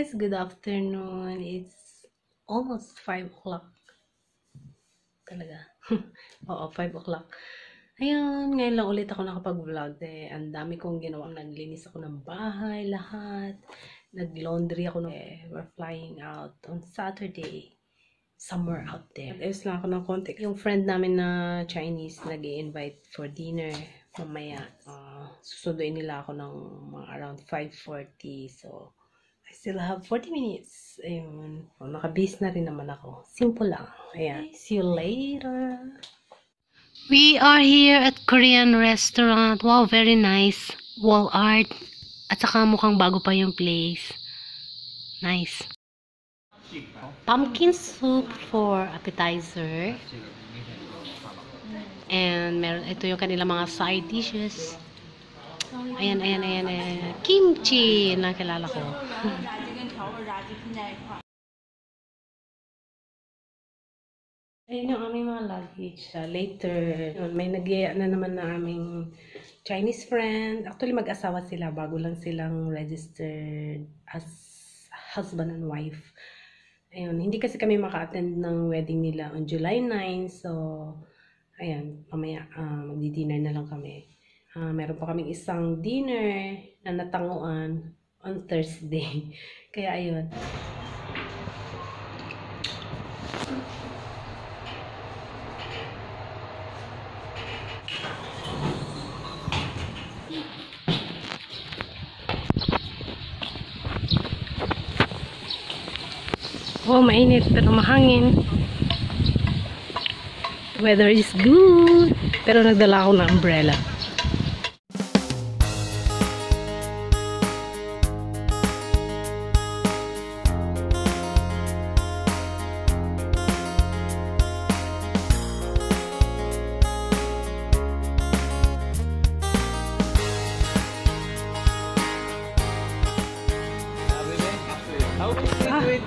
guys, good afternoon. It's almost 5 o'clock. Talaga. Oo, 5 o'clock. Ayun, ngayon lang ulit ako nakapag-vlog. Ang dami kong ginawa. Naglinis ako ng bahay, lahat. Nag-laundry ako. We're flying out on Saturday. Somewhere out there. Ayos lang ako ng konti. Yung friend namin na Chinese nag-i-invite for dinner mamaya. Susunduin nila ako ng mga around 5:40. So, I still have 40 minutes. Ayun. Naka-base na rin naman ako. Simple lang. Ayan. See you later. We are here at Korean restaurant. Wow, very nice. Wall art. At saka mukhang bago pa yung place. Nice. Pumpkin soup for appetizer. And meron, ito yung kanilang mga side dishes. Ayan. Kimchi. Nakilala ko. Ayan yung aming mga luggage. Later, may nag-iaya na naman na aming Chinese friend. Actually, mag-asawa sila. Bago lang silang registered as husband and wife. Ayun, hindi kasi kami maka-attend ng wedding nila on July 9. So, ayan, mamaya magdi-dinner na lang kami. Meron pa kaming isang dinner na natanguan on Thursday. Kaya ayun. Oh, mainit pero mahangin. Weather is good. Pero nagdala ako ng umbrella.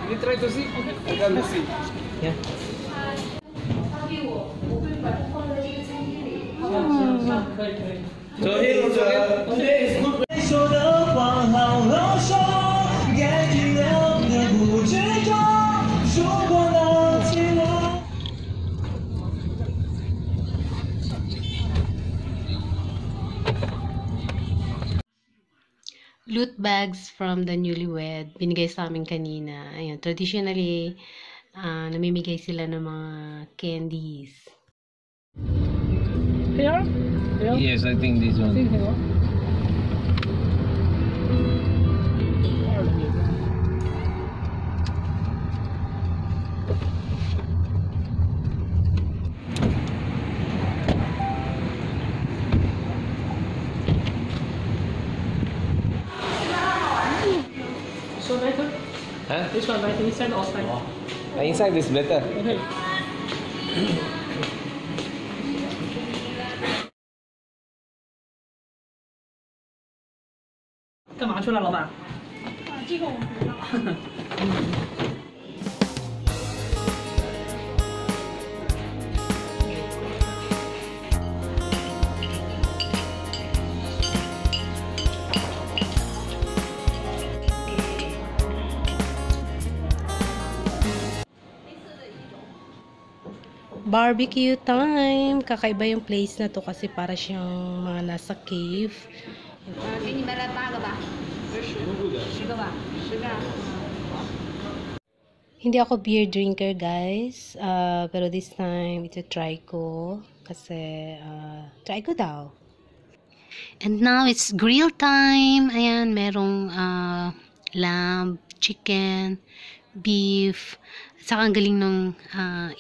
We try to see. We can see. Yeah. So here also today is good. Loot bags from the newlywed. Binigay sa amin kanina. Ayun, traditionally, namimigay sila ng mga candies. Here? Yes, I think this one. This one better? Huh? This one better inside or outside? Inside is better. Okay. 干嘛去了，老板？这个我不知道。Barbecue time! Kakaiba yung place na to kasi para siyang mga nasa cave. 给你们来8个吧，10个吧，10个。 Hindi ako beer drinker, guys. Pero this time, ito try ko. Kasi, try ko daw. And now, it's grill time. Ayan, merong lamb, chicken, beef. At saka ang galing ng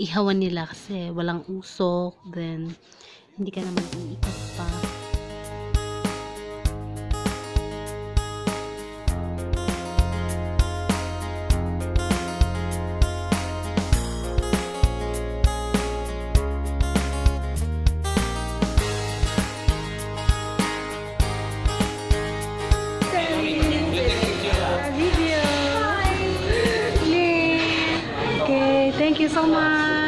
ihawan nila kasi walang usok. Then, hindi ka naman iikot pa. Thank you so much.